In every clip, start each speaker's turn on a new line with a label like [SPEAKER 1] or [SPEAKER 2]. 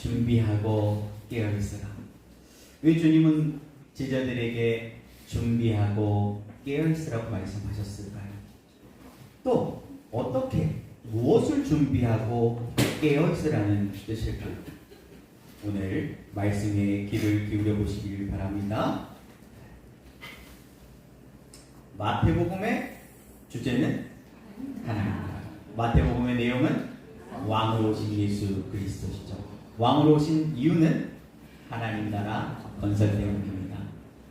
[SPEAKER 1] 준비하고 깨어있으라. 왜 주님은 제자들에게 준비하고 깨어있으라고 말씀하셨을까요? 또 어떻게 무엇을 준비하고 깨어있으라는 뜻일까요? 오늘 말씀에 귀를 기울여 보시길 바랍니다. 마태복음의 주제는 하나님입니다. 마태복음의 내용은 왕으로 오신 예수 그리스도시죠. 왕으로 오신 이유는 하나님 나라 건설 때문입니다.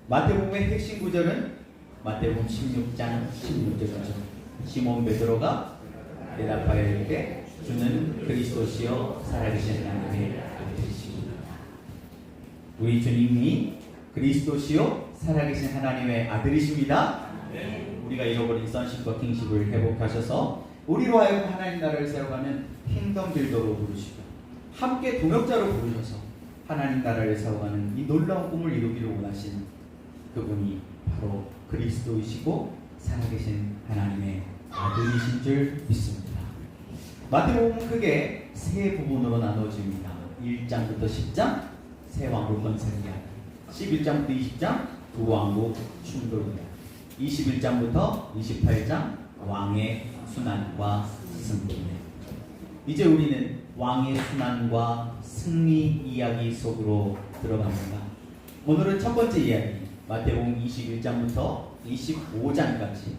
[SPEAKER 1] 마태복음의 핵심 구절은 마태복음 16장 16절이죠. 시몬 베드로가 대답하여 이르되 주는 그리스도시요 살아계신 하나님의 아들이시옵니다. 우리 주님이 그리스도시요 살아계신 하나님의 아들이십니다. 우리가 잃어버린 선십과 킹십을 회복하셔서 우리로 하여금 하나님 나라를 세워가는 킹덤 빌더로 부르시고 함께 동역자로 부르셔서 하나님 나라를 세워가는 이 놀라운 꿈을 이루기를 원하신 그분이 바로 그리스도이시고 살아계신 하나님의 아들이신 줄 믿습니다. 마태복음은 크게 세 부분으로 나눠집니다. 1장부터 10장 새 왕국 건설 이야기, 11장부터 20장 두 왕국 충돌 이야기, 21장부터 28장 왕의 순환과 승리. 이제 우리는 왕의 순환과 승리 이야기 속으로 들어갑니다. 오늘은 첫 번째 이야기 마태복음 21장부터 25장까지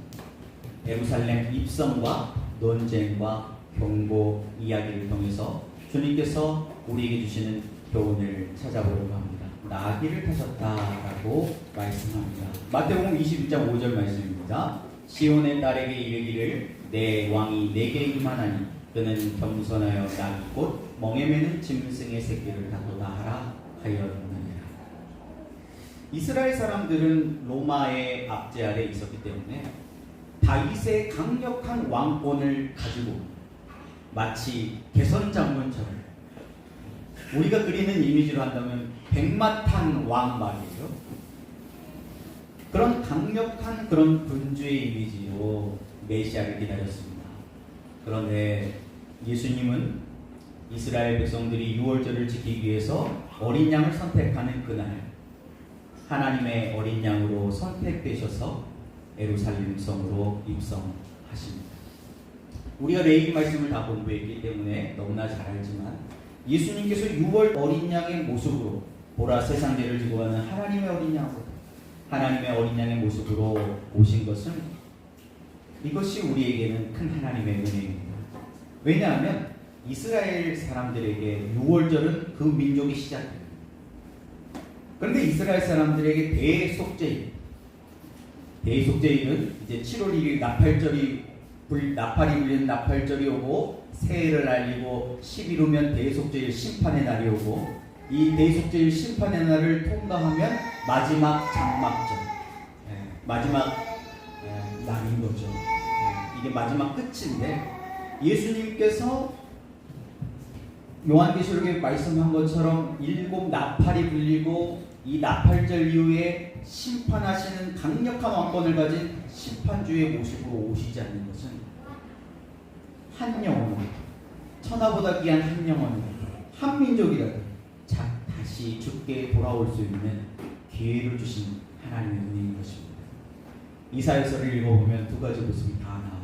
[SPEAKER 1] 예루살렘 입성과 논쟁과 경고 이야기를 통해서 주님께서 우리에게 주시는 교훈을 찾아보려고 합니다. 나귀를 타셨다라고 말씀합니다. 마태복음 21장 5절 말씀입니다. 시온의 딸에게 이르기를 내 왕이 내게 임하나니 그는 겸손하여 나귀 곧 멍에 매는 짐승의 새끼를 다도다 하라 하였느니라. 이스라엘 사람들은 로마의 압제 아래 있었기 때문에 다윗의 강력한 왕권을 가지고 마치 개선 장군처럼 우리가 그리는 이미지로 한다면 백마탄 왕 말이죠. 그런 강력한 그런 군주의 이미지로 메시아를 기다렸습니다. 그런데 예수님은 이스라엘 백성들이 유월절을 지키기 위해서 어린 양을 선택하는 그날 하나님의 어린 양으로 선택되셔서 예루살렘 성으로 입성하십니다. 우리가 레위기 말씀을 다 공부했기 때문에 너무나 잘 알지만 예수님께서 6월 어린 양의 모습으로 보라 세상 죄를 지고 가는 하나님의 어린 양으로 하나님의 어린 양의 모습으로 오신 것은 이것이 우리에게는 큰 하나님의 은혜입니다. 왜냐하면 이스라엘 사람들에게 6월절은 그 민족의 시작입니다. 그런데 이스라엘 사람들에게 대속죄일은 이제 7월 1일 나팔이 불리는 나팔절이 오고 새해를 알리고 10일 후면 대속죄일 심판의 날이 오고 이 대속죄일 심판의 날을 통과하면 마지막 장막절, 마지막 날인 거죠. 이게 마지막 끝인데 예수님께서 요한계시록에 말씀한 것처럼 7 나팔이 불리고 이 나팔절 이후에 심판하시는 강력한 왕권을 가진 심판주의 모습으로 오시지 않는 것은 한 영혼으로 천하보다 귀한 한 영혼으로 한 민족이라도 다시 죽게 돌아올 수 있는 기회를 주신 하나님의 은혜인 것입니다. 이사야서를 읽어보면 두 가지 모습이 다 나와요.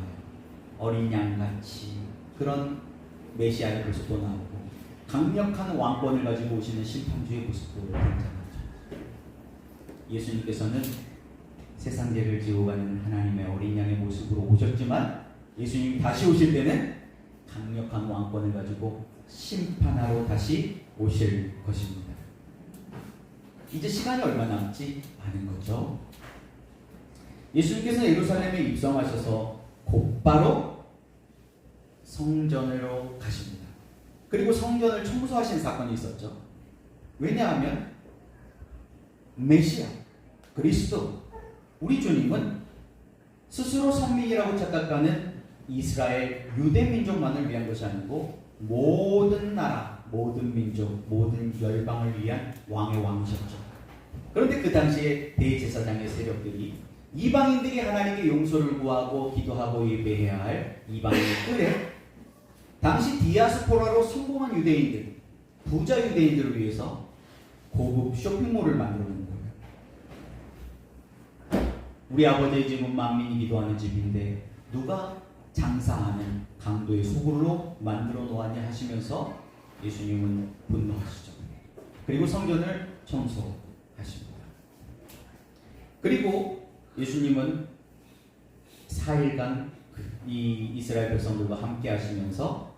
[SPEAKER 1] 어린 양같이 그런 메시아의 모습도 나오고 강력한 왕권을 가지고 오시는 심판주의 모습도 등장하죠. 예수님께서는 세상 죄를 지고 가는 하나님의 어린 양의 모습으로 오셨지만 예수님이 다시 오실 때는 강력한 왕권을 가지고 심판하러 다시 오실 것입니다. 이제 시간이 얼마 남지 않은 거죠. 예수님께서 예루살렘에 입성하셔서 곧바로 성전으로 가십니다. 그리고 성전을 청소하신 사건이 있었죠. 왜냐하면 메시아, 그리스도, 우리 주님은 스스로 선민이라고 착각하는 이스라엘 유대 민족만을 위한 것이 아니고 모든 나라, 모든 민족, 모든 열방을 위한 왕의 왕이셨죠. 그런데 그 당시에 대제사장의 세력들이 이방인들이 하나님께 용서를 구하고 기도하고 예배해야 할 이방인의 뜰에 당시 디아스포라로 성공한 유대인들, 부자 유대인들을 위해서 고급 쇼핑몰을 만들어 놓은 거예요. 우리 아버지의 집은 만민이 기도하는 집인데 누가 장사하는 강도의 소굴로 만들어 놓았냐 하시면서 예수님은 분노하시죠. 그리고 성전을 청소하십니다. 그리고 예수님은 4일간 이 이스라엘 백성들과 함께 하시면서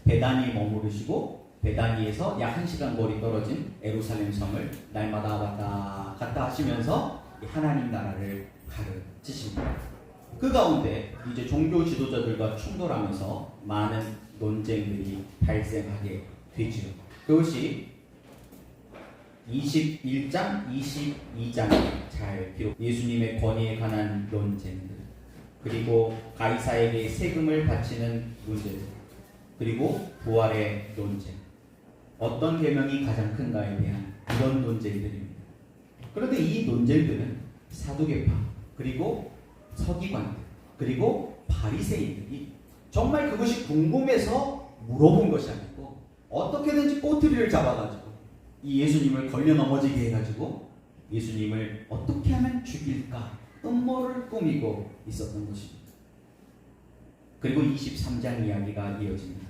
[SPEAKER 1] 베다니에 머무르시고 베다니에서 약 1시간 거리 떨어진 예루살렘 성을 날마다 왔다 갔다 하시면서 하나님 나라를 가르치십니다. 그 가운데 이제 종교 지도자들과 충돌하면서 많은 논쟁들이 발생하게 되죠. 그것이 21장, 22장에 잘 기록. 예수님의 권위에 관한 논쟁들, 그리고 가이사에게 세금을 바치는 문제들, 그리고 부활의 논쟁, 어떤 계명이 가장 큰가에 대한 이런 논쟁들입니다. 그런데 이 논쟁들은 사두개파, 그리고 서기관들, 그리고 바리새인들이 정말 그것이 궁금해서 물어본 것이 아니고 어떻게든지 꼬투리를 잡아가지고 이 예수님을 걸려 넘어지게 해가지고 예수님을 어떻게 하면 죽일까 음모를 꾸미고 있었던 것입니다. 그리고 23장 이야기가 이어집니다.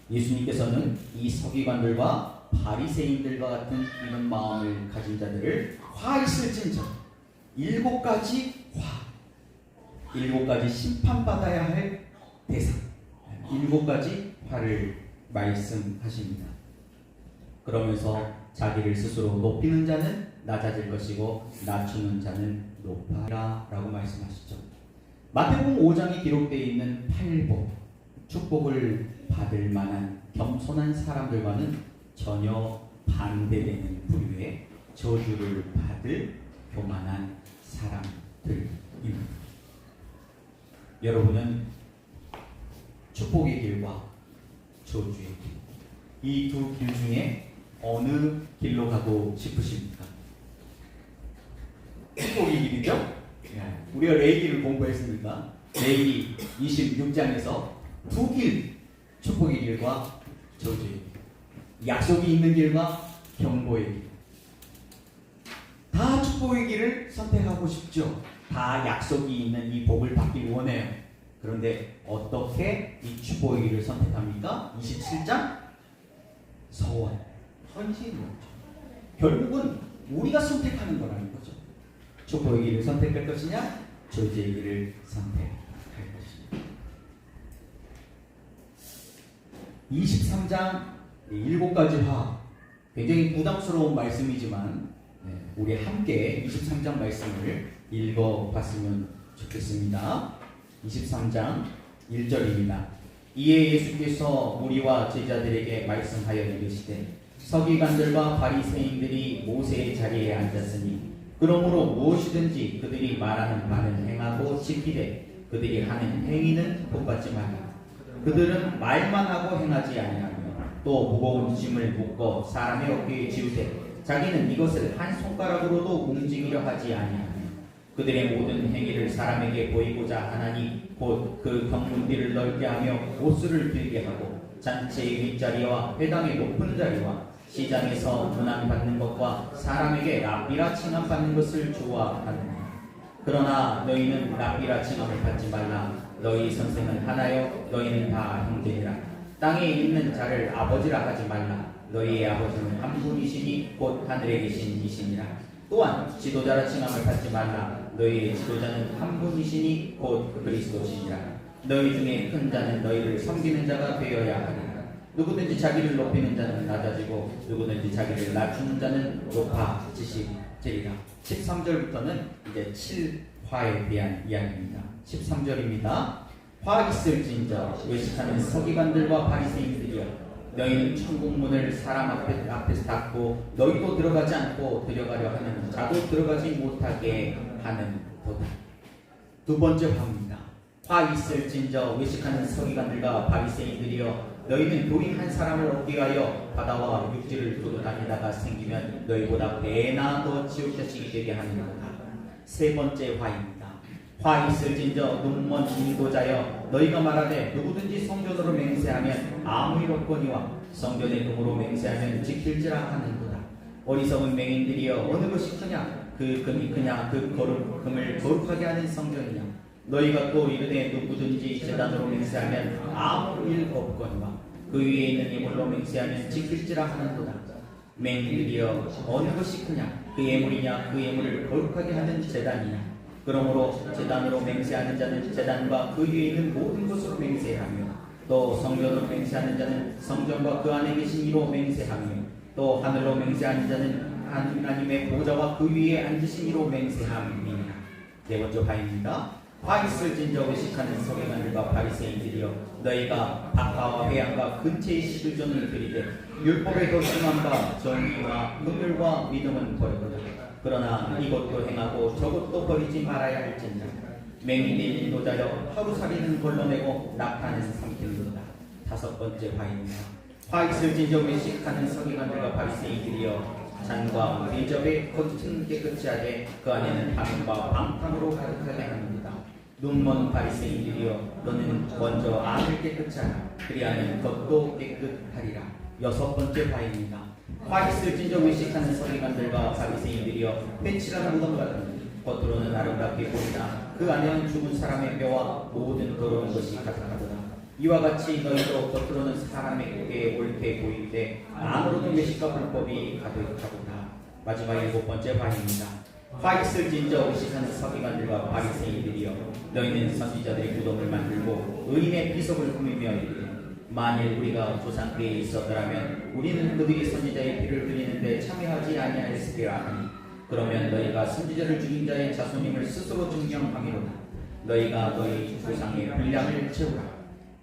[SPEAKER 1] 예수님께서는 이 서기관들과 바리새인들과 같은 이런 마음을 가진 자들을 화 있을진저 7가지 화, 7가지 심판받아야 할 대상, 7가지 화를 말씀하십니다. 그러면서 자기를 스스로 높이는 자는 낮아질 것이고 낮추는 자는 높아라 라고 말씀하시죠. 마태복음 5장에 기록되어 있는 8복, 축복을 받을 만한 겸손한 사람들과는 전혀 반대되는 부류의 저주를 받을 교만한 사람들입니다. 여러분은 축복의 길과 저주의 길, 이 두 길 중에 어느 길로 가고 싶으십니까? 축복의 길이죠? 우리가 레위기를 공부했으니까 레위기 26장에서 두 길, 축복의 길과 저주의 길, 약속이 있는 길과 경고의 길. 다 축복의 길을 선택하고 싶죠. 다 약속이 있는 이 복을 받기 원해요. 그런데 어떻게 이 축복의 길을 선택합니까? 27장 서원, 헌신이 뭐죠? 결국은 우리가 선택하는 거라는 거죠. 축복의 길을 선택할 것이냐, 저주의 길을 선택할 것이냐. 23장 7가지 화, 굉장히 부담스러운 말씀이지만 우리 함께 23장 말씀을 읽어봤으면 좋겠습니다. 23장 1절입니다. 이에 예수께서 무리와 제자들에게 말씀하여 이르시되 서기관들과 바리새인들이 모세의 자리에 앉았으니 그러므로 무엇이든지 그들이 말하는 바는 행하고 지키되 그들이 하는 행위는 본받지 말라. 그들은 말만 하고 행하지 아니하며 또 무거운 짐을 묶어 사람의 어깨에 지우되 자기는 이것을 한 손가락으로도 움직이려 하지 아니하며 그들의 모든 행위를 사람에게 보이고자 하나니 곧 그 경문비를 넓게 하며 옷수를 빌게 하고 잔치의 윗자리와 회당의 높은 자리와 시장에서 문안받는 것과 사람에게 랍비라 칭함받는 것을 좋아하느냐. 그러나 너희는 랍비라 칭함을 받지 말라. 너희 선생은 하나요 너희는 다 형제니라. 땅에 있는 자를 아버지라 하지 말라. 너희의 아버지는 한 분이시니 곧 하늘에 계신 이시니라. 또한 지도자라 칭함을 받지 말라. 너희의 지도자는 한 분이시니 곧 그리스도시니라. 너희 중에 큰 자는 너희를 섬기는 자가 되어야 하리라. 누구든지 자기를 높이는 자는 낮아지고 누구든지 자기를 낮추는 자는 높아지시리라. 13절부터는 이제 7화에 대한 이야기입니다. 13절입니다. 화 있을진저 외식하는 서기관들과 바리새인들이여 너희는 천국문을 사람 앞에서 닫고 너희도 들어가지 않고 들어가려 하는 자도 들어가지 못하게 하는 도다. 두 번째 화입니다. 화 있을진저 외식하는 서기관들과 바리새인들이여 너희는 교인 한 사람을 얻기 위하여 바다와 육지를 두루 다니다가 생기면 너희보다 배나 더 지옥 자식이 되게 하는 거다. 세 번째 화입니다. 화 있을진저 눈먼 인도자여 너희가 말하되 누구든지 성전으로 맹세하면 아무 일 없거니와 성전의 금으로 맹세하면 지킬지라 하는도다. 어리석은 맹인들이여 어느 것이 크냐 그 금이 크냐 그 금을 거룩하게 하는 성전이냐. 너희가 또 이르되 누구든지 제단으로 맹세하면 아무 일 없거니와 그 위에 있는 예물로 맹세하면 지킬지라 하는도다. 맹인들이여 어느 것이 크냐 그 예물이냐 그 예물을 거룩하게 하는 제단이냐. 그러므로 제단으로 맹세하는 자는 제단과 그 위에 있는 모든 것으로 맹세하며 또 성전으로 맹세하는 자는 성전과 그 안에 계신 이로 맹세하며 또 하늘로 맹세하는 자는 하나님의 보좌와 그 위에 앉으신 이로 맹세함이니라. 네 번째 바입니다. 화 있을진저 의식하는 서기관들과 바리새인들이여 너희가 박하와 회양과 근처의 시들전을 드리되 율법의 더 심함과 정의와 긍휼과 믿음은 버리거라. 그러나 이것도 행하고 저것도 버리지 말아야 할지니라. 맹인의 인도자여 하루살이는 걸러내고 낙타는 삼키는도다. 다섯 번째 바입니다. 화 있을진저 의식하는 서기관들과 바리새인들이여 잔과 대접에 겉은 깨끗이 하되 그 안에는 담과 방탕으로 가득하게 하는도다. 눈먼 바리새인들이여 너는 먼저 안을 깨끗이 하라. 그리하면 겉도 깨끗하리라. 여섯 번째 바입니다. 화 있을진저 의식하는 서기관들과 바리새인들이여 회칠한 무덤 같은 겉으로는 아름답게 보이나 그 안에는 죽은 사람의 뼈와 모든 더러운 것이 가득하도다. 이와 같이 너희도 겉으로는 사람에게 옳게 보일 때 안으로는 외식과 불법이 가득하도다. 마지막 일곱 번째 바입니다. 화 있을진저 의식하는 서기관들과 바리새인들이여 너희는 선지자들의 무덤을 만들고 의인의 비석을 꾸미며 이르되 만일 우리가 조상 때에 있었더라면 우리는 그들이 선지자의 피를 흘리는데 참여하지 아니하였으리라 하니 그러면 너희가 선지자를 죽인 자의 자손임을 스스로 증명하미로다. 너희가 너희 조상의 분량을 채우라.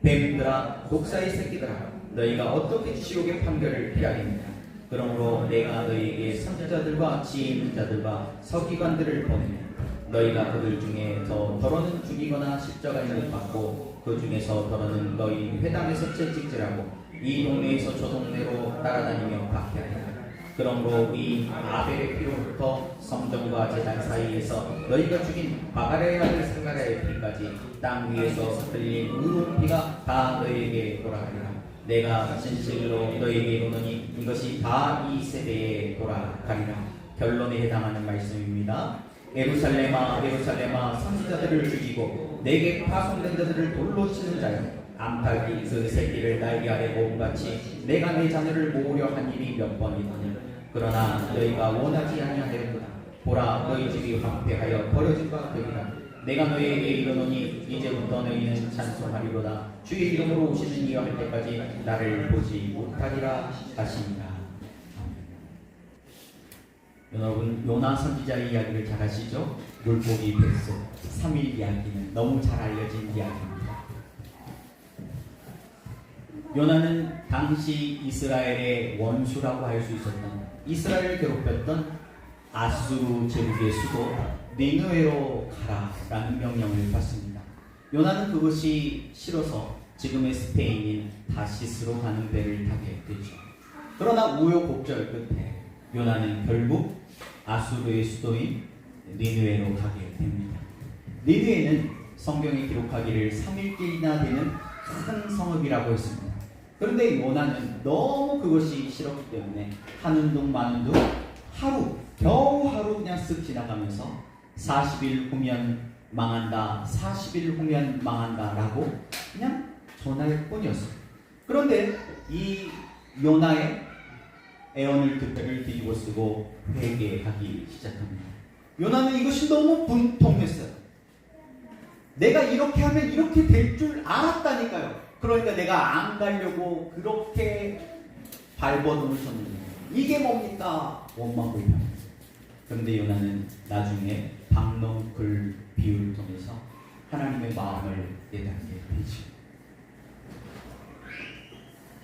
[SPEAKER 1] 뱀들아 독사의 새끼들아 너희가 어떻게 지옥의 판결을 피하겠느냐. 그러므로 내가 너희에게 선지자들과 지혜 있는 자들과 서기관들을 보내며 너희가 그들 중에 더 더러는 죽이거나 십자가에 못 박고 그 중에서 더러는 너희 회당에서 채찍질하고 이 동네에서 저 동네로 따라다니며 박해하리라. 그러므로 이 아벨의 피로부터 성전과 제단 사이에서 너희가 죽인 바가레의 아들 사가랴의 피까지 땅 위에서 흘린 의로운 피가 다 너희에게 돌아가리라. 내가 진실로 너희에게 이르노니 이것이 다 이 세대에 돌아가리라. 결론에 해당하는 말씀입니다. 예루살렘아 예루살렘아 선지자들을 죽이고 내게 파송된 자들을 돌로 치는 자여 암탉이 그 새끼를 날개 아래 모음같이 내가 내 자녀를 모으려 한 일이 몇 번이더니 그러나 너희가 원하지 아니하였도다. 보라 너희 집이 황폐하여 버려진 바 되리라. 내가 너희에게 이르노니 이제부터 너희는 찬송하리로다. 주의 이름으로 오시는 이여 할 때까지 나를 보지 못하리라 하시니라. 여러분 요나 선지자의 이야기를 잘 아시죠? 물고기 뱃속 3일 이야기는 너무 잘 알려진 이야기입니다. 요나는 당시 이스라엘의 원수라고 할 수 있었던 이스라엘을 괴롭혔던 아수르 제국의 수도 니느웨로 가라라는 명령을 받습니다. 요나는 그것이 싫어서 지금의 스페인인 다시스로 가는 배를 타게 되죠. 그러나 우여곡절 끝에 요나는 결국 아수르의 수도인 니느웨로 가게 됩니다. 니느웨는 성경에 기록하기를 3일길이나 되는 큰 성읍이라고 했습니다. 그런데 요나는 너무 그것이 싫었기 때문에 하는 둥 마는 둥 겨우 하루 그냥 쓱 지나가면서 40일 후면 망한다, 40일 후면 망한다 라고 그냥 전할 뿐이었어요. 그런데 이 요나의 애언을 듣기를 뒤집어 쓰고 회개하기 시작합니다. 요나는 이것이 너무 분통했어요. 내가 이렇게 하면 이렇게 될 줄 알았다니까요. 그러니까 내가 안 가려고 그렇게 발버둥을 쳤는데 이게 뭡니까? 원망불평. 그런데 요나는 나중에 박농글 비유를 통해서 하나님의 마음을 깨닫게 되죠.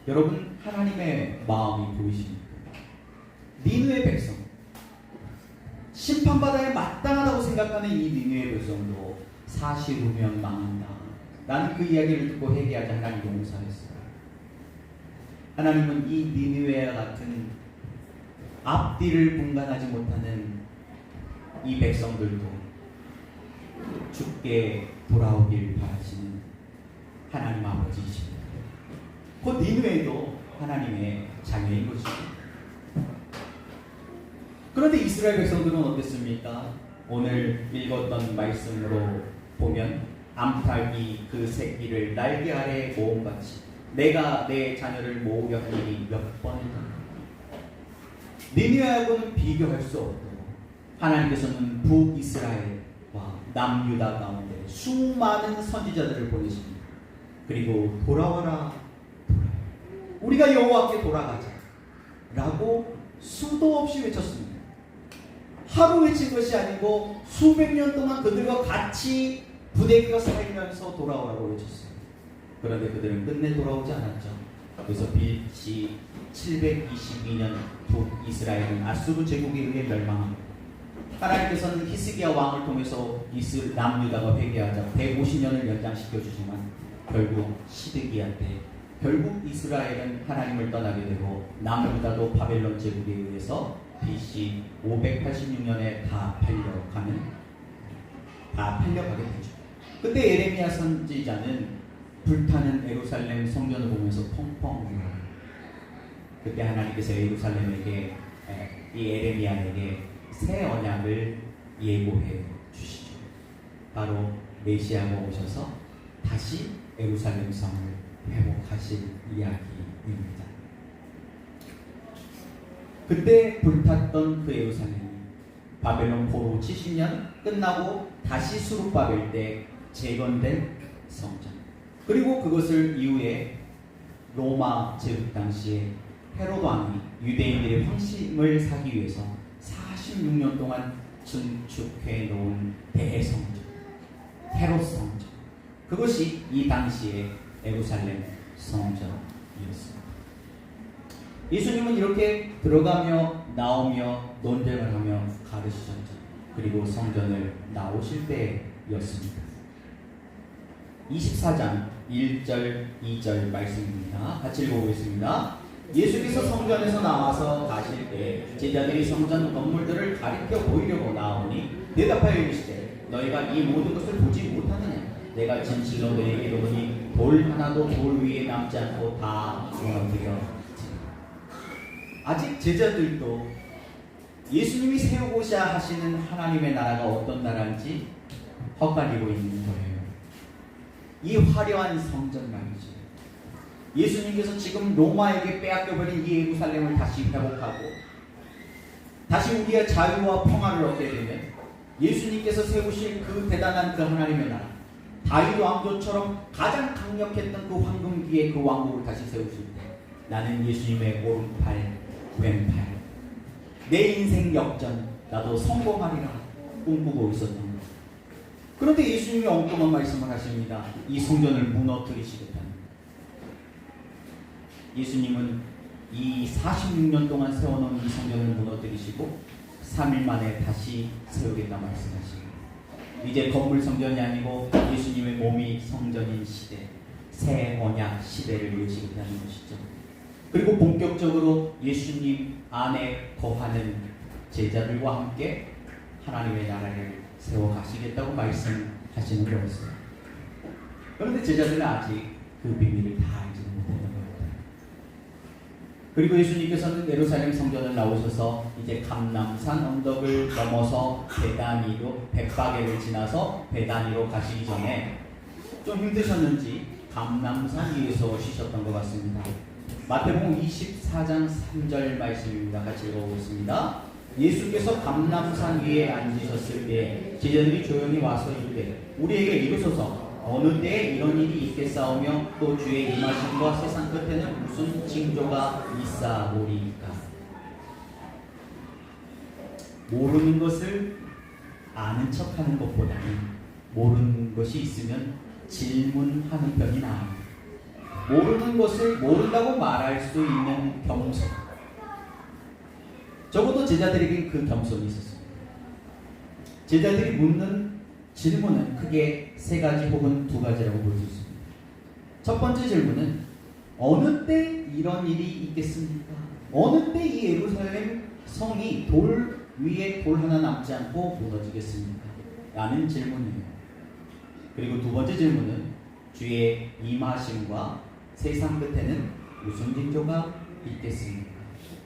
[SPEAKER 1] 여러분 하나님의 마음이 보이십니까? 니느웨 백성 심판받아야 마땅하다고 생각하는 이 니느웨 백성도 40 후면 망한다. 나는 그 이야기를 듣고 회개하자 하나님 용서했어요. 하나님은 이 니느웨와 같은 앞뒤를 분간하지 못하는 이 백성들도 죽게 돌아오길 바라시는 하나님 아버지이십니다. 곧 니느웨도 하나님의 자녀인 것이죠. 그런데 이스라엘 백성들은 어땠습니까? 오늘 읽었던 말씀으로 보면 암탉이 그 새끼를 날개 아래 모음같이 내가 내 자녀를 모으려 한 일이 몇 번이나. 니느웨하고는 비교할 수 없도록 하나님께서는 북이스라엘과 남유다 가운데 수많은 선지자들을 보내십니다. 그리고 돌아와라, 우리가 여호와께 돌아가자 라고 수도 없이 외쳤습니다. 하루 외친 것이 아니고 수백 년 동안 그들과 같이 부대끼어 살면서 돌아오라고 외쳤어요. 그런데 그들은 끝내 돌아오지 않았죠. 그래서 BC 722년 북이스라엘은 아수르 제국에 의해 멸망합니다. 하나님께서는 히스기야 왕을 통해서 남유다가 회개하자 150년을 연장시켜주지만 결국 시드기야 때 결국 이스라엘은 하나님을 떠나게 되고 남유다도 바벨론 제국에 의해서 BC 586년에 다 팔려가게 되죠. 그때 예레미야 선지자는 불타는 예루살렘 성전을 보면서 펑펑 울어요. 그때 하나님께서 예루살렘에게 이 예레미야에게 새 언약을 예고해 주시죠. 바로 메시아가 오셔서 다시 예루살렘 성을 회복하실 이야기입니다. 그때 불탔던 그 예루살렘이 바벨론 포로 70년 끝나고 다시 수룹바벨 때 재건된 성전, 그리고 그것을 이후에 로마 제국 당시에 헤로도 왕이 유대인들의 황심을 사기 위해서 46년 동안 증축해 놓은 대성전, 헤롯 성전, 그것이 이 당시의 예루살렘 성전이었습니다. 예수님은 이렇게 들어가며 나오며 논쟁을 하며 가르치셨죠. 그리고 성전을 나오실 때였습니다. 24장 1절 2절 말씀입니다. 같이 읽어보겠습니다. 예수께서 성전에서 나와서 가실 때 제자들이 성전 건물들을 가리켜 보이려고 나오니 대답하여 이르시되 너희가 이 모든 것을 보지 못하느냐? 내가 진실로 너희에게 이르노니 돌 하나도 돌 위에 남지 않고 다 무너뜨려. 아직 제자들도 예수님이 세우고자 하시는 하나님의 나라가 어떤 나라인지 헛갈리고 있는 거예요. 이 화려한 성전 말이죠. 예수님께서 지금 로마에게 빼앗겨버린 이 예루살렘을 다시 회복하고 다시 우리의 자유와 평화를 얻게 되면 예수님께서 세우실 그 대단한 그 하나님의 나라, 다윗 왕조처럼 가장 강력했던 그 황금기의 그 왕국을 다시 세우실 때 나는 예수님의 오른팔 왼팔, 내 인생 역전, 나도 성공하리라 꿈꾸고 있었던 것. 그런데 예수님이 엉뚱한 말씀을 하십니다. 이 성전을 무너뜨리시겠다는. 예수님은 이 46년 동안 세워놓은 이 성전을 무너뜨리시고 3일 만에 다시 세우겠다 말씀하십니다. 이제 건물 성전이 아니고 예수님의 몸이 성전인 시대, 새 언약 시대를 예시하는 것이죠. 그리고 본격적으로 예수님 안에 거하는 제자들과 함께 하나님의 나라를 세워 가시겠다고 말씀하시는 거였어요. 그런데 제자들은 아직 그 비밀을 다 알지 못했던 겁니다. 그리고 예수님께서는 예루살렘 성전을 나오셔서 이제 감람산 언덕을 넘어서 베다니로, 벳바게를 지나서 베다니로 가시기 전에 좀 힘드셨는지 감람산 위에서 쉬셨던 것 같습니다. 마태복음 24장 3절 말씀입니다. 같이 읽어보겠습니다. 예수께서 감람산 위에 앉으셨을 때 제자들이 조용히 와서 이르되 우리에게 이르소서 어느 때에 이런 일이 있겠사오며 또 주의 임하심과 세상 끝에는 무슨 징조가 있사오리이까. 모르는 것을 아는 척하는 것보다는 모르는 것이 있으면 질문하는 편이 나아요. 모르는 것을 모른다고 말할 수 있는 겸손. 적어도 제자들에게 그 겸손이 있었습니다. 제자들이 묻는 질문은 크게 세 가지 혹은 두 가지라고 볼 수 있습니다. 첫 번째 질문은 어느 때 이런 일이 있겠습니까? 어느 때 이 예루살렘 성이 돌 위에 돌 하나 남지 않고 무너지겠습니까? 라는 질문이에요. 그리고 두 번째 질문은 주의 임하심과 세상 끝에는 무슨 징조가 있겠습니까?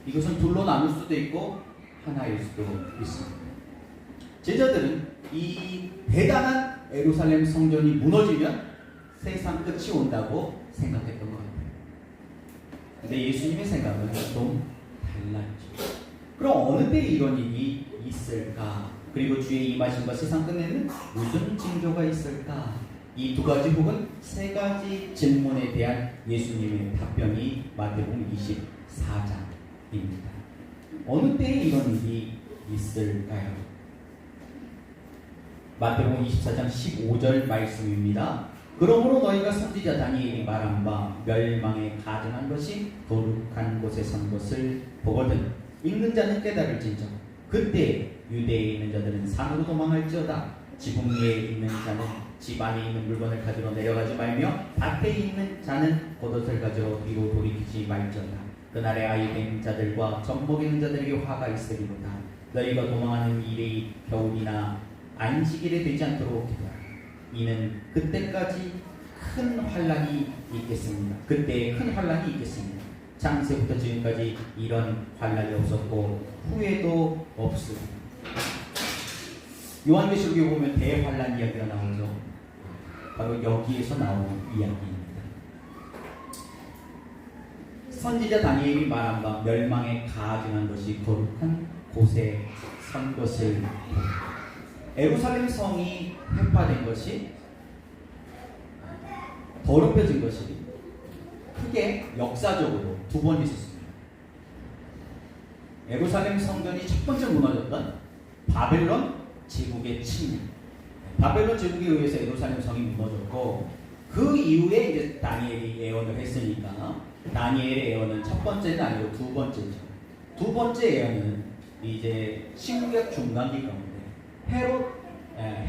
[SPEAKER 1] 이것은 둘로 나눌 수도 있고 하나일 수도 있습니다. 제자들은 이 대단한 예루살렘 성전이 무너지면 세상 끝이 온다고 생각했던 것 같아요. 근데 예수님의 생각은 좀 달랐죠. 그럼 어느 때 이런 일이 있을까? 그리고 주의 임하심과 세상 끝에는 무슨 징조가 있을까? 이 두 가지 혹은 세 가지 질문에 대한 예수님의 답변이 마태복음 24장입니다. 어느 때 이런 일이 있을까요? 마태복음 24장 15절 말씀입니다. 그러므로 너희가 선지자 다니엘이 말한 바 멸망에 가증한 것이 거룩한 곳에 선 것을 보거든 읽는 자는 깨달을진저 그때 유대에 있는 자들은 산으로 도망할지어다 지붕 위에 있는 자는 집 안에 있는 물건을 가지러 내려가지 말며 밭에 있는 자는 겉옷을 가지러 뒤로 돌이키지 말지어다. 그날에 아이 된 자들과 젖 먹이는 자들에게 화가 있으리로다. 너희가 도망하는 일이 겨울이나 안식일에 되지 않도록 기도하라. 이는 그때까지 큰 환란이 있겠습니다. 그때 큰 환란이 있겠습니다. 창세부터 지금까지 이런 환란이 없었고 후에도 없습니다. 요한계시록에 보면 대환란 이야기가 나오죠. 바로 여기에서 나오는 이야기입니다. 선지자 다니엘이 말한 바 멸망에 가증한 것이 거룩한 곳에 선 것을 예루살렘 성이 회파된 것이 더럽혀진 것이 크게 역사적으로 두 번 있었습니다. 예루살렘 성전이 첫 번째 무너졌던 바벨론 제국의 침략. 바벨론 제국에 의해서 예루살렘 성이 무너졌고 그 이후에 이제 다니엘이 예언을 했으니까 다니엘의 예언은 첫 번째는 아니고 두 번째죠. 두 번째 예언은 이제 신구약 중간기 가운데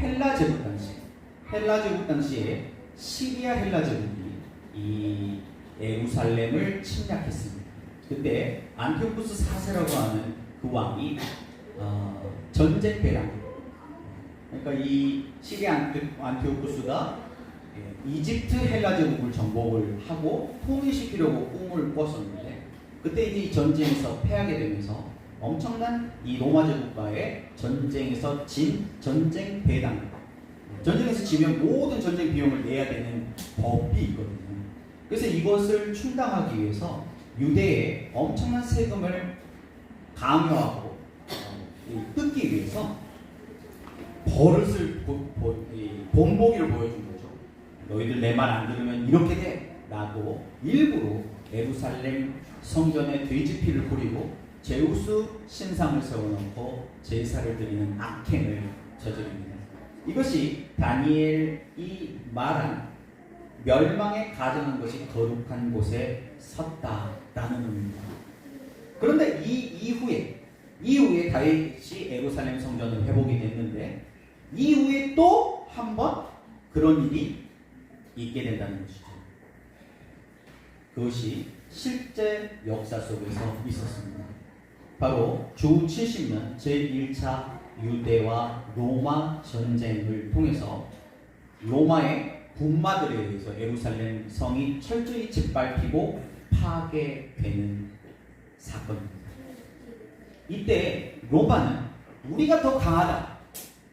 [SPEAKER 1] 헬라 제국 당시에 시리아 헬라 제국이 이 예루살렘을 침략했습니다. 그때 안티오쿠스 4세라고 하는 그 왕이 전쟁 배당. 그러니까 이 시리아 안티오쿠스가 이집트 헬라 제국을 정복을 하고 통일시키려고 꿈을 꿨었는데 그때 이제 이 전쟁에서 패하게 되면서 엄청난 이 로마 제국과의 전쟁에서 진 전쟁 배당. 전쟁에서 지면 모든 전쟁 비용을 내야 되는 법이 있거든요. 그래서 이것을 충당하기 위해서 유대에 엄청난 세금을 강요하고 뜯기 위해서 버릇을 본보기를 보여준 거죠. 너희들 내 말 안 들으면 이렇게 돼 라고 일부러 예루살렘 성전에 돼지피를 뿌리고 제우스 신상을 세워놓고 제사를 드리는 악행을 저지릅니다. 이것이 다니엘이 말한 멸망에 가증한 것이 거룩한 곳에 섰다라는 의미입니다. 그런데 이 이후에 다윗이 예루살렘 성전을 회복이 됐는데 이후에 또 한 번 그런 일이 있게 된다는 것이죠. 그것이 실제 역사 속에서 있었습니다. 바로 주 70년 제1차 유대와 로마 전쟁을 통해서 로마의 군마들에 의해서 예루살렘 성이 철저히 짓밟히고 파괴되는 사건입니다. 이때 로마는 우리가 더 강하다.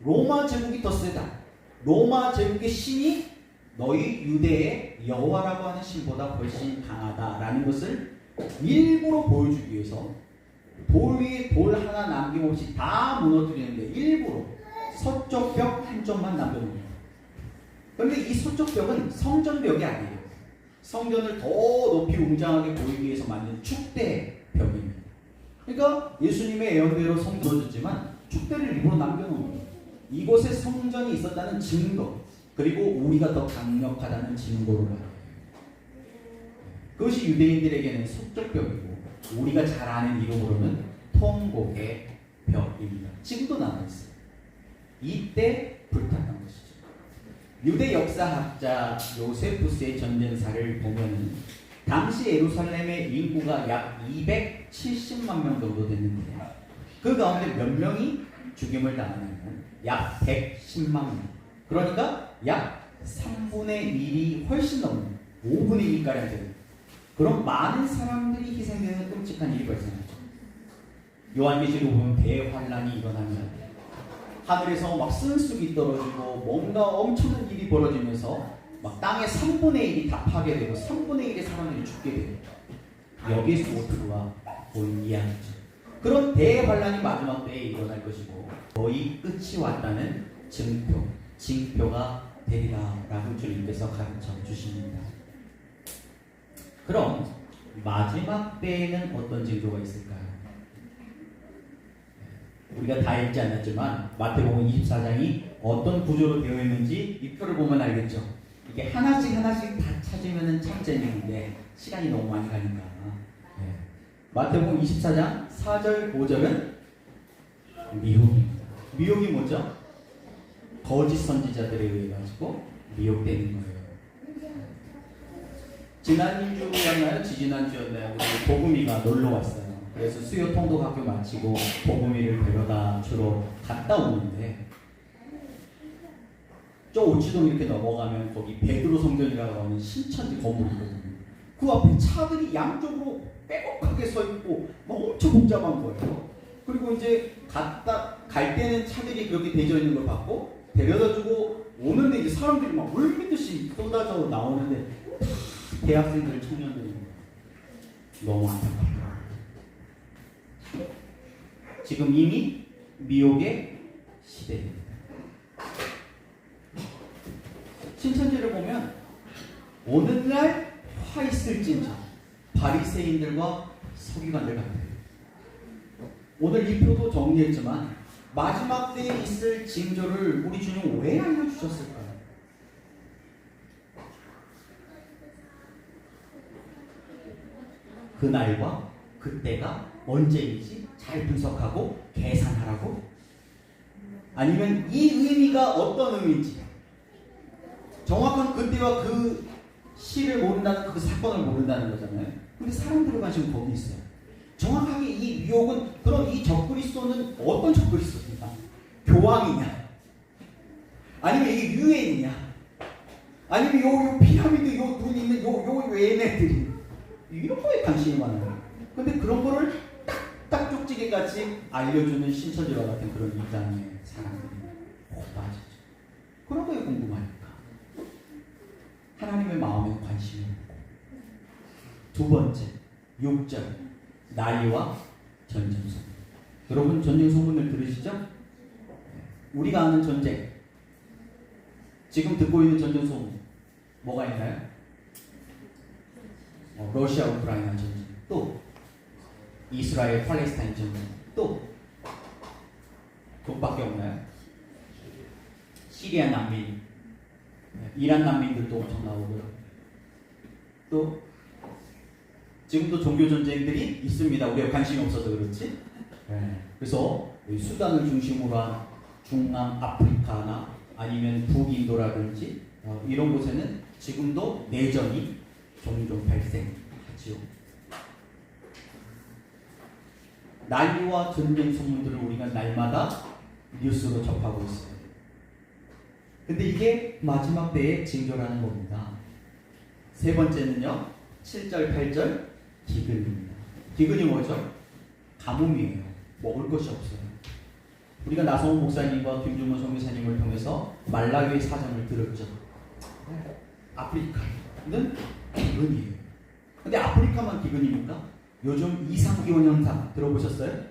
[SPEAKER 1] 로마 제국이 더 세다. 로마 제국의 신이 너희 유대의 여호와라고 하는 신보다 훨씬 강하다라는 것을 일부러 보여주기 위해서 돌 위에 돌 하나 남김없이 다 무너뜨리는데 일부러 서쪽 벽 한쪽만 남겨놓습니다. 그런데 이 서쪽 벽은 성전벽이 아니에요. 성전을 더 높이 웅장하게 보이기 위해서 만든 축대 벽입니다. 그러니까 예수님의 예언대로 성전이 무너졌지만 축대를 일부러 남겨놓은 거예요. 이곳에 성전이 있었다는 증거, 그리고 우리가 더 강력하다는 증거로 봐요. 그것이 유대인들에게는 서쪽벽이고 우리가 잘 아는 이름으로는 통곡의 벽입니다. 지금도 남아있어요. 이때 불탔던 것이죠. 유대 역사학자 요세푸스의 전쟁사를 보면 당시 예루살렘의 인구가 약 270만 명 정도 됐는데 그 가운데 몇 명이 죽임을 당하냐면 약 110만 명. 그러니까 약 3분의 1이 훨씬 넘는 5분의 1가량 되는 그런 많은 사람들이 희생되는 끔찍한 일이 발생하죠. 요한계시록 보면 대환란이 일어나면 하늘에서 막 쓴쑥이 떨어지고 뭔가 엄청난 일이 벌어지면서 막 땅의 3분의 1이 다 파괴되고 3분의 1의 사람들이 죽게 돼요. 여기에서 모두가 본 이야기죠. 그런 대환란이 마지막 때에 일어날 것이고 거의 끝이 왔다는 증표, 징표가 되리라 라고 주님께서 가르쳐 주십니다. 그럼 마지막 때에는 어떤 징조가 있을까요? 우리가 다 읽지 않았지만 마태복음 24장이 어떤 구조로 되어 있는지 이 표를 보면 알겠죠. 이게 하나씩 다 찾으면 참 재미있는데 시간이 너무 많이 가니까. 마태복음 24장 4절 5절은 미혹입니다. 미혹이 뭐죠? 거짓 선지자들에 의해 가지고 미혹되는 거예요. 지난주였나요? 지지난주였나요? 우리 복음이가 놀러 왔어요. 그래서 수요 통독학교 마치고 복음이를 데려다 주러 갔다 오는데 저 오치동 이렇게 넘어가면 거기 베드로 성전이라고 하는 신천지 건물이거든요. 그 앞에 차들이 양쪽으로 빼곡하게 서 있고 막 엄청 복잡한 거예요. 그리고 이제 갈 때는 차들이 그렇게 되어 있는 걸 봤고 데려다주고 오는데 이제 사람들이 막 물밀듯이 쏟아져 나오는데 대학생들, 청년들이 너무 안타깝다. 지금 이미 미혹의 시대입니다. 신천지를 보면 오늘날 화 있을진저 바리새인들과 서기관들 같아요. 오늘 이 표도 정리했지만 마지막 때에 있을 징조를 우리 주님 왜 알려주셨을까요? 그 날과 그때가 언제인지 잘 분석하고 계산하라고? 아니면 이 의미가 어떤 의미인지 정확한 그때와 그 시를 모른다는 그 사건을 모른다는 거잖아요. 근데 사람들의 관심은 거기 있어요. 정확하게 이 미혹은 그럼 이 적그리스도는 어떤 적그리스도입니까? 교황이냐? 아니면 이게 유엔이냐? 아니면 요 피라미드 요 눈 있는 요 얘네들이 이런 거에 관심이 많아요. 근데 그런 거를 딱 쪽지게 같이 알려주는 신천지와 같은 그런 입장의 사람들이 빠지죠. 그런 거에 궁금하니까 하나님의 마음에 관심이 없고. 두 번째 6절 나이와 전쟁소문. 여러분 전쟁소문을 들으시죠? 우리가 아는 전쟁 지금 듣고 있는 전쟁소문 뭐가 있나요? 러시아 우크라이나 전쟁, 또 이스라엘 팔레스타인 전쟁, 또 그것밖에 없나요? 시리아 난민, 이란 난민들도 엄청 나오고요. 또 지금도 종교 전쟁들이 있습니다. 우리가 관심이 없어서 그렇지. 그래서 수단을 중심으로 한 중앙 아프리카나 아니면 북인도라든지 이런 곳에는 지금도 내전이 종종 발생하지요. 난리와 전쟁 소문들을 우리가 날마다 뉴스로 접하고 있어요. 근데 이게 마지막 때의 징조라는 겁니다. 세 번째는요, 7절, 8절 기근입니다. 기근이 뭐죠? 가뭄이에요. 먹을 것이 없어요. 우리가 나성훈 목사님과 김중원 선교사님을 통해서 말라위의 사정을 들었죠. 아프리카는 기근이에요. 근데 아프리카만 기근입니까? 요즘 이상기온 현상 들어보셨어요?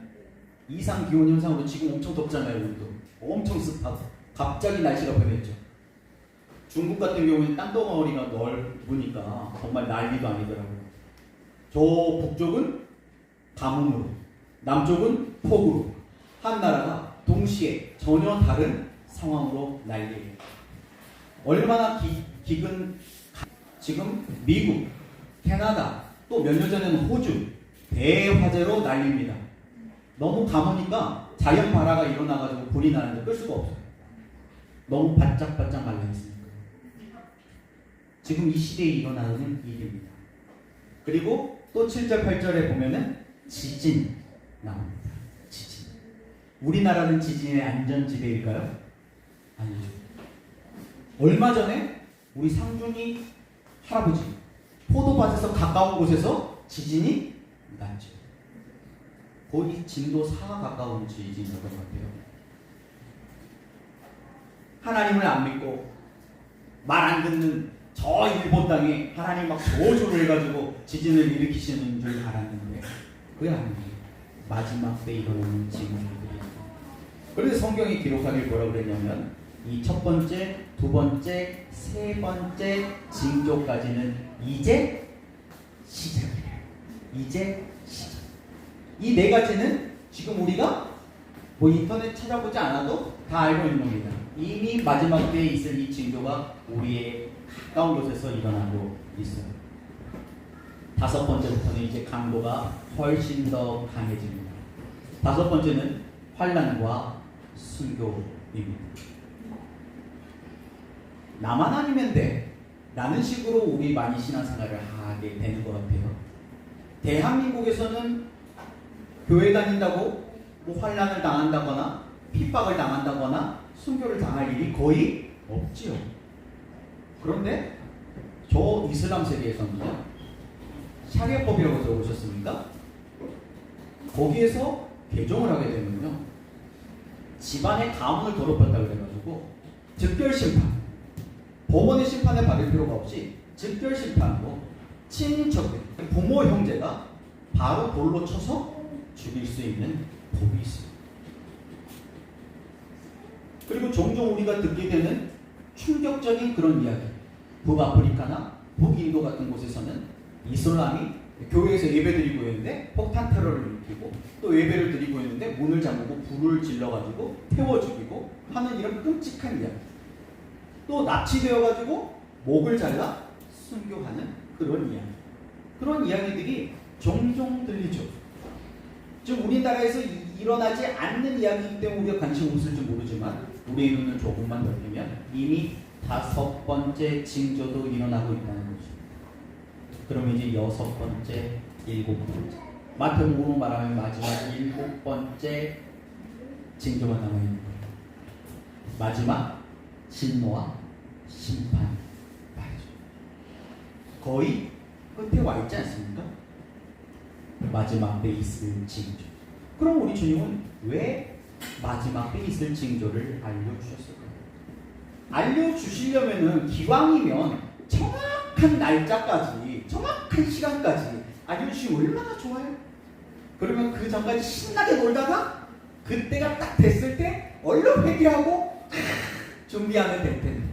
[SPEAKER 1] 이상기온 현상으로 지금 엄청 덥잖아요. 우리도 엄청 습하고 갑자기 날씨가 변했죠. 중국 같은 경우에는 땅덩어리가 넓으니까 정말 난리도 아니더라고요. 저 북쪽은 가뭄으로, 남쪽은 폭우로, 한 나라가 동시에 전혀 다른 상황으로 난리예요. 얼마나 기근. 지금 미국, 캐나다, 또 몇 년 전에는 호주 대화재로 난립니다. 너무 가무니까 자연 발화가 일어나가지고 불이 나는데 끌 수가 없어요. 너무 바짝바짝 말라있으니까. 지금 이 시대에 일어나는 일입니다. 그리고 또 7절 8절에 보면은 지진 나옵니다. 지진. 우리나라는 지진의 안전지대일까요? 아니죠. 얼마 전에 우리 상준이 할아버지 포도밭에서 가까운 곳에서 지진이 났죠. 거의 진도 4가 가까운 지진이었던 것 같아요. 하나님을 안 믿고 말 안 듣는 저 일본 땅에 하나님 막 조조를 해가지고 지진을 일으키시는 줄 알았는데 그게 아니에요. 마지막 때 일어나는 징조들이. 그래서 성경이 기록하길 뭐라고 그랬냐면 이 첫 번째, 두 번째, 세 번째 징조까지는 이제 시작이에요. 이제 시작. 이 네 가지는 지금 우리가 뭐 인터넷 찾아보지 않아도 다 알고 있는 겁니다. 이미 마지막 때에 있을 이 징조가 우리의 가까운 곳에서 일어나고 있어요. 다섯 번째부터는 이제 강도가 훨씬 더 강해집니다. 다섯 번째는 환난과 순교입니다. 나만 아니면 돼 라는 식으로 우리 많이 신앙생활을 하게 되는 것 같아요. 대한민국에서는 교회 다닌다고 뭐 환난을 당한다거나 핍박을 당한다거나 순교를 당할 일이 거의 없지요. 그런데 저 이슬람 세계에서는요, 샤리아법이라고 들어보셨습니까? 거기에서 개종을 하게 되면요, 집안의 가문을 더럽혔다 그래가지고 즉결심판, 법원의 심판을 받을 필요가 없이 즉결심판으로 친인척들, 부모 형제가 바로 돌로 쳐서 죽일 수 있는 법이 있습니다. 그리고 종종 우리가 듣게 되는 충격적인 그런 이야기, 북아프리카나 북인도 같은 곳에서는 이슬람이 교회에서 예배드리고 있는데 폭탄 테러를 일으키고 또 예배를 드리고 있는데 문을 잠그고 불을 질러가지고 태워 죽이고 하는 이런 끔찍한 이야기, 또 납치되어가지고 목을 잘라 순교하는 그런 이야기, 그런 이야기들이 종종 들리죠. 지금 우리나라에서 일어나지 않는 이야기이기 때문에 우리가 관심 없을지 모르지만 우리의 눈을 조금만 넓히면 이미 다섯 번째 징조도 일어나고 있다는 거죠. 그럼 이제 여섯 번째, 일곱 번째, 마태복음으로 말하면 마지막 일곱 번째 징조가 남아 있는 거예요. 마지막 진노와 심판 말이죠. 거의 끝에 와 있지 않습니까? 마지막 때 있을 징조. 그럼 우리 주님은 왜 마지막 때 있을 징조를 알려주셨을까요? 알려주시려면은 기왕이면 정확한 날짜까지, 정확한 시간까지 알려주시면 얼마나 좋아요? 그러면 그 전까지 신나게 놀다가 그때가 딱 됐을 때 얼른 회개하고 준비하면 될 텐데,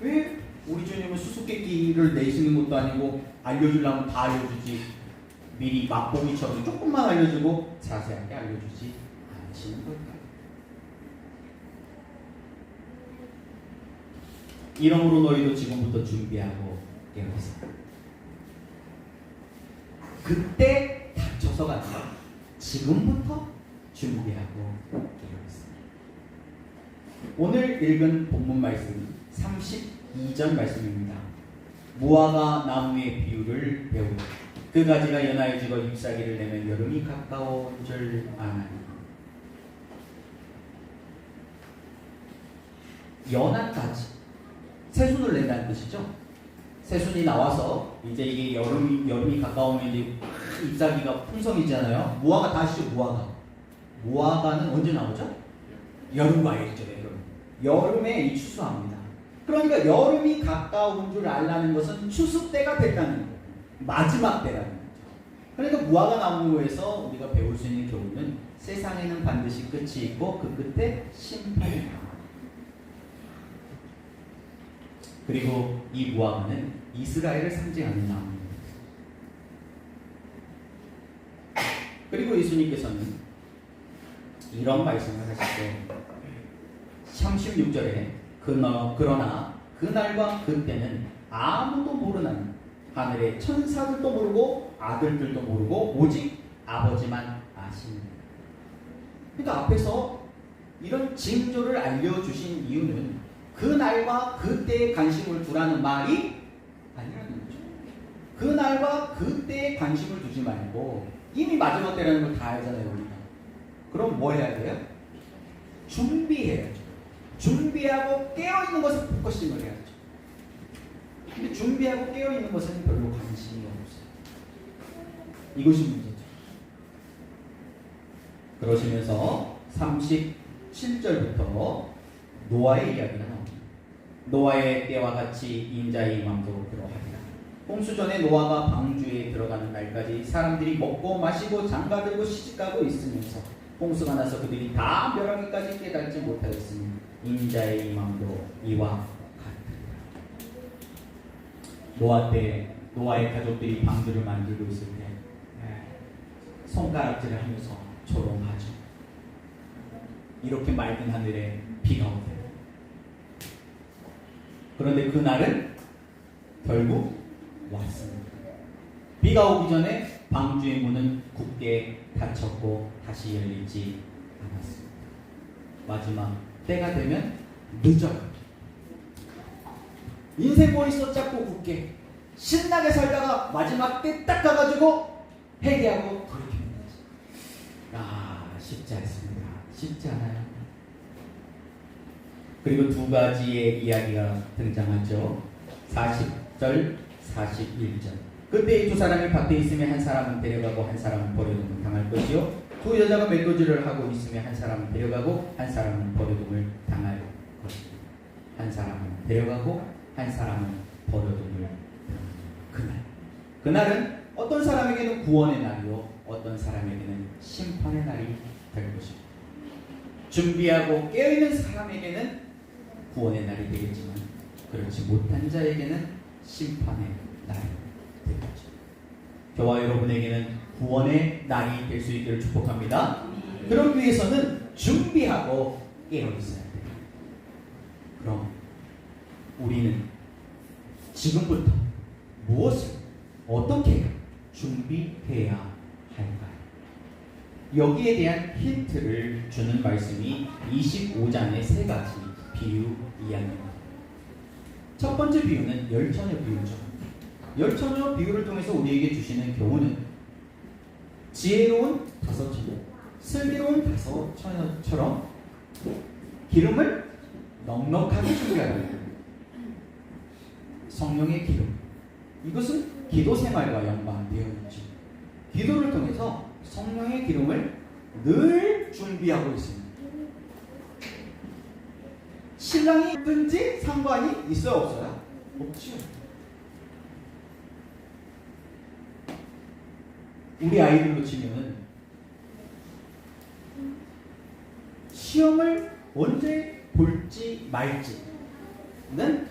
[SPEAKER 1] 왜 우리 주님은 수수께끼를 내시는 것도 아니고 알려주려면 다 알려주지, 미리 맛보기처럼 조금만 알려주고 자세하게 알려주지 않으시는 걸까요? 이러므로 너희도 지금부터 준비하고 깨어있어. 그때 닥쳐서가 아니라 지금부터 준비하고 깨어있어. 오늘 읽은 본문 말씀은 32절 말씀입니다. 무화과 나무의 비유를 배우고 그 가지가 연하여지고 잎사귀를 내면 여름이 가까운 줄 아나니. 연한 가지, 새순을 낸다는 뜻이죠. 새순이 나와서 이제 이게 여름이 가까우면 이제 잎사귀가 풍성해지잖아요. 무화과 다 아시죠? 무화과는 언제 나오죠? 여름과 일절에 여름에 이 추수합니다. 그러니까 여름이 가까운 줄 알라는 것은 추수 때가 됐다는 거예요. 마지막 때라는 거죠. 그러니까 무화과 나무에서 우리가 배울 수 있는 교훈은 세상에는 반드시 끝이 있고 그 끝에 심판이 있다. 그리고 이 무화과는 이스라엘을 상징하는 나무입니다. 그리고 예수님께서는 이런 말씀을 하시죠. 36절에 그러나 그날과 그때는 아무도 모르는 하늘의 천사들도 모르고 아들들도 모르고 오직 아버지만 아십니다. 그러니까 앞에서 이런 징조를 알려주신 이유는 그날과 그때에 관심을 두라는 말이 아니라는 거죠. 그날과 그때에 관심을 두지 말고 이미 마지막 때라는 걸 다 알잖아요, 우리가. 그럼 뭐 해야 돼요? 준비해야죠. 준비하고 깨어있는 것을 포커싱을 해야죠. 근데 준비하고 깨어있는 것은 별로 관심이 없어요. 이것이 문제죠. 그러시면서 37절부터 노아의 이야기가 나옵니다. 노아의 때와 같이 인자의 임함도 그러하리라. 홍수 전에 노아가 방주에 들어가는 날까지 사람들이 먹고 마시고 장가들고 시집가고 있으면서 홍수가 나서 그들이 다 멸하기까지 깨닫지 못하였으니 인자의 임함도 이와 같으리라. 노아 때 노아의 가족들이 방주를 만들고 있을 때 손가락질을 하면서 조롱하죠. 이렇게 맑은 하늘에 비가 오대요. 그런데 그날은 결국 왔습니다. 비가 오기 전에 방주의 문은 굳게 닫혔고 다시 열리지 않았습니다. 마지막 때가 되면 늦어요. 인생 머릿속 잡고 굳게 신나게 살다가 마지막 때 딱 가가지고 회개하고 돌이키는 거지. 쉽지 않습니다. 쉽지 않아요. 그리고 두 가지의 이야기가 등장하죠. 40절, 41절. 그때 두 사람이 밭에 있으면 한 사람은 데려가고 한 사람은 버려둠을 당할 것이요, 두 여자가 맷도질을 하고 있으면 한 사람은 데려가고 한 사람은 버려둠을 당할 것입니다. 한 사람은 데려가고 한 사람은 버려둠을 당할 그날은 어떤 사람에게는 구원의 날이요 어떤 사람에게는 심판의 날이 될 것입니다. 준비하고 깨어있는 사람에게는 구원의 날이 되겠지만 그렇지 못한 자에게는 심판의 날이 되겠죠. 저와 여러분에게는 구원의 날이 될 수 있기를 축복합니다. 그러기 위해서는 준비하고 깨어있어야 돼요. 그럼 우리는 지금부터 무엇을 어떻게 준비해야 할까요? 여기에 대한 힌트를 주는 말씀이 25장의 세 가지 비유 이야기입니다. 첫 번째 비유는 열처녀 비유죠. 열처녀 비유를 통해서 우리에게 주시는 교훈은 지혜로운 5처녀, 슬기로운 5처녀처럼 기름을 넉넉하게 준비하라. 성령의 기름. 이것은 기도 생활과 연관되어 있죠. 기도를 통해서 성령의 기름을 늘 준비하고 있습니다. 신랑이 든지 상관이 있어요, 없어요? 없죠. 우리 아이들로 치면 시험을 언제 볼지 말지는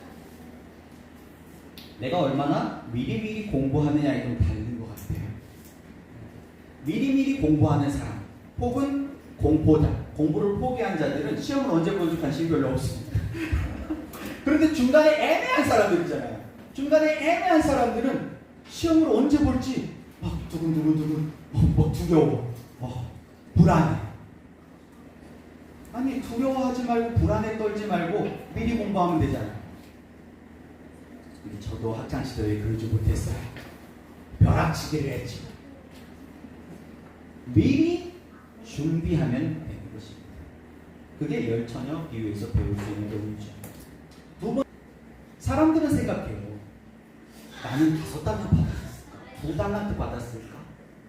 [SPEAKER 1] 내가 얼마나 미리미리 공부하느냐에 좀 다른 것 같아요. 미리미리 공부하는 사람 혹은 공포자, 공부를 포기한 자들은 시험을 언제 볼지 관심이 별로 없습니다. 그런데 중간에 애매한 사람들 있잖아요. 중간에 애매한 사람들은 시험을 언제 볼지 막 두근두근 막 두려워, 불안해. 아니 두려워하지 말고 불안에 떨지 말고 미리 공부하면 되잖아요. 저도 학창시절에 그러지 못했어요. 벼락치기를 했지. 미리 준비하면 되는 것입니다. 그게 열처녀 비유에서 배울 수 있는 교훈이죠. 두 번, 사람들은 생각해요. 나는 5달란트 받았을까? 2달란트 받았을까?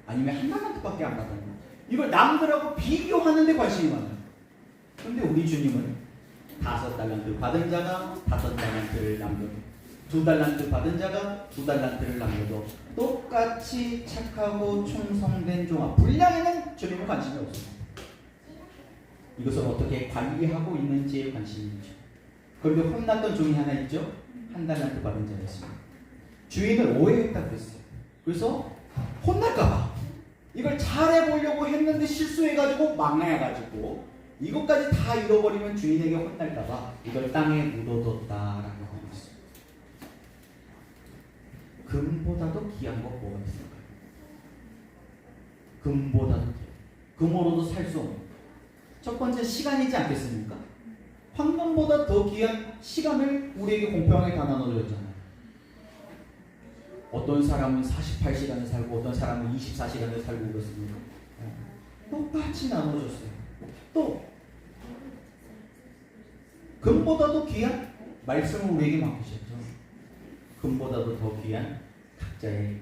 [SPEAKER 1] 아니면 1달란트밖에 안 받았나? 이걸 남들하고 비교하는 데 관심이 많아요. 그런데 우리 주님은 5달란트 받은 자가 5달란트를 남겨요. 2달란트 받은 자가 2달란트를 남겨도 똑같이 착하고 충성된 종아, 분량에는 주님은 관심이 없습니다. 이것을 어떻게 관리하고 있는지에 관심이 있죠. 그런데 혼났던 종이 하나 있죠. 1달란트 받은 자였습니다. 주인을 오해했다고 했어요. 그래서 혼날까봐 이걸 잘해보려고 했는데 실수해가지고 망해가지고 이것까지 다 잃어버리면 주인에게 혼날까봐 이걸 땅에 묻어뒀다라고 하고 있어요. 금보다도 귀한 것 뭐가 있을까요? 금보다도 귀한, 금으로도 살 수 없는 첫 번째 시간이지 않겠습니까? 황금보다 더 귀한 시간을 우리에게 공평하게 다 나눠줬잖아요. 어떤 사람은 48시간을 살고 어떤 사람은 24시간을 살고 그렇습니다. 똑같이 나눠줬어요. 또 금보다도 귀한 말씀을 우리에게 맡기셨죠. 금보다도 더 귀한 각자의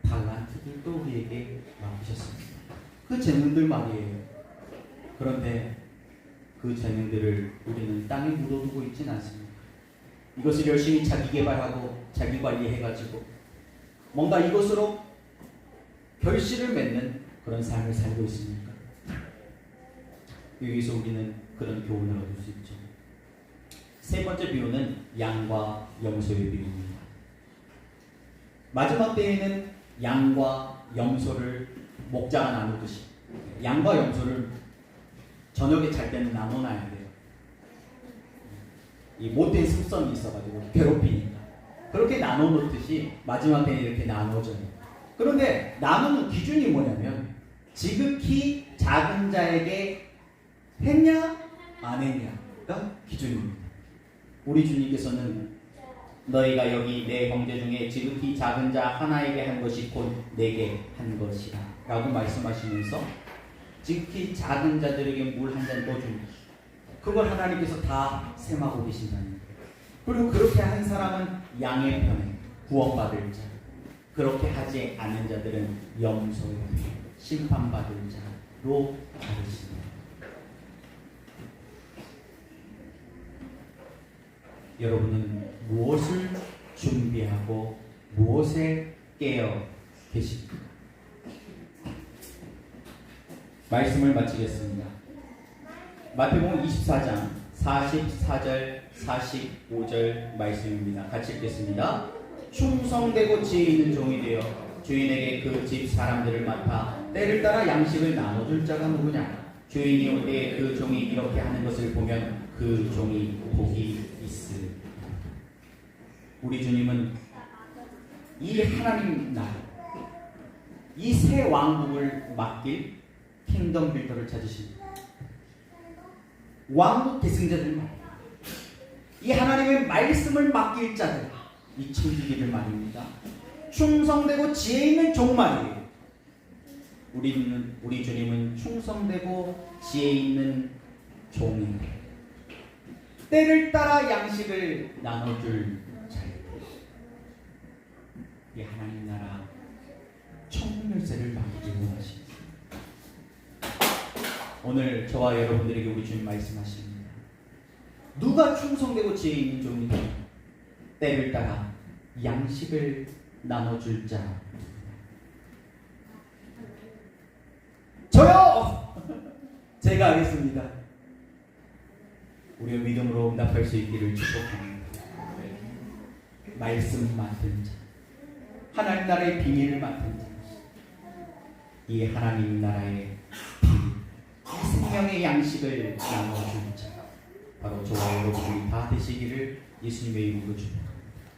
[SPEAKER 1] 달란트들도 우리에게 맡기셨습니다. 그 재능들 말이에요. 그런데 그 재능들을 우리는 땅에 묻어두고 있지는 않습니다. 이것을 열심히 자기 개발하고 자기 관리해가지고 뭔가 이것으로 결실을 맺는 그런 삶을 살고 있습니까? 여기서 우리는 그런 교훈을 얻을 수 있죠. 세 번째 비유는 양과 염소의 비유입니다. 마지막 때에는 양과 염소를 목자가 나누듯이 양과 염소를 저녁에 잘 때는 나눠놔야 돼요. 이 못된 습성이 있어가지고 괴롭히니까 그렇게 나눠놓듯이 마지막 때는 이렇게 나눠져요. 그런데 나누는 기준이 뭐냐면 지극히 작은 자에게 했냐 안 했냐가 기준입니다. 우리 주님께서는 너희가 여기 내 형제 중에 지극히 작은 자 하나에게 한 것이 곧 내게 한 것이라 라고 말씀하시면서 지극히 작은 자들에게 물 한 잔 떠줍니다. 그걸 하나님께서 다 셈하고 계신다는 거예요. 그리고 그렇게 한 사람은 양의 편에 구원받을 자, 그렇게 하지 않은 자들은 염소의 편에 심판받을 자로 가르치니다. 여러분은 무엇을 준비하고 무엇에 깨어 계십니까? 말씀을 마치겠습니다. 마태복음 24장 44절 45절 말씀입니다. 같이 읽겠습니다. 충성되고 지혜 있는 종이 되어 주인에게 그 집 사람들을 맡아 때를 따라 양식을 나눠줄 자가 누구냐? 주인이 올 때 그 종이 이렇게 하는 것을 보면 그 종이 복이 있으리. 우리 주님은 이 하나님 나라, 이 새 왕국을 맡길 킹덤 빌더를 찾으십니다. 왕국 계승자들 말이에요. 이 하나님의 말씀을 맡길 자들, 이 천지기를 말입니다. 충성되고 지혜 있는 종 말이에요. 우리 주님은 충성되고 지혜 있는 종입니다. 때를 따라 양식을 나눠줄 자예요. 이 하나님 나라 천국 열쇠를 맡기기 원하십니다. 오늘 저와 여러분들에게 우리 주님 말씀하십니다. 누가 충성되고 지혜 있는 종이냐? 때를 따라 양식을 나눠줄 자. 저요! 제가 하겠습니다. 우리의 믿음으로 응답할 수 있기를 축복합니다. 말씀 맡은 자, 하나님 나라의 비밀을 맡은 자, 이 하나님 나라의 이 생명의 양식을 나눠줄 자, 바로 저와 여러분이 다 되시기를 예수님의 이름으로 축복합니다.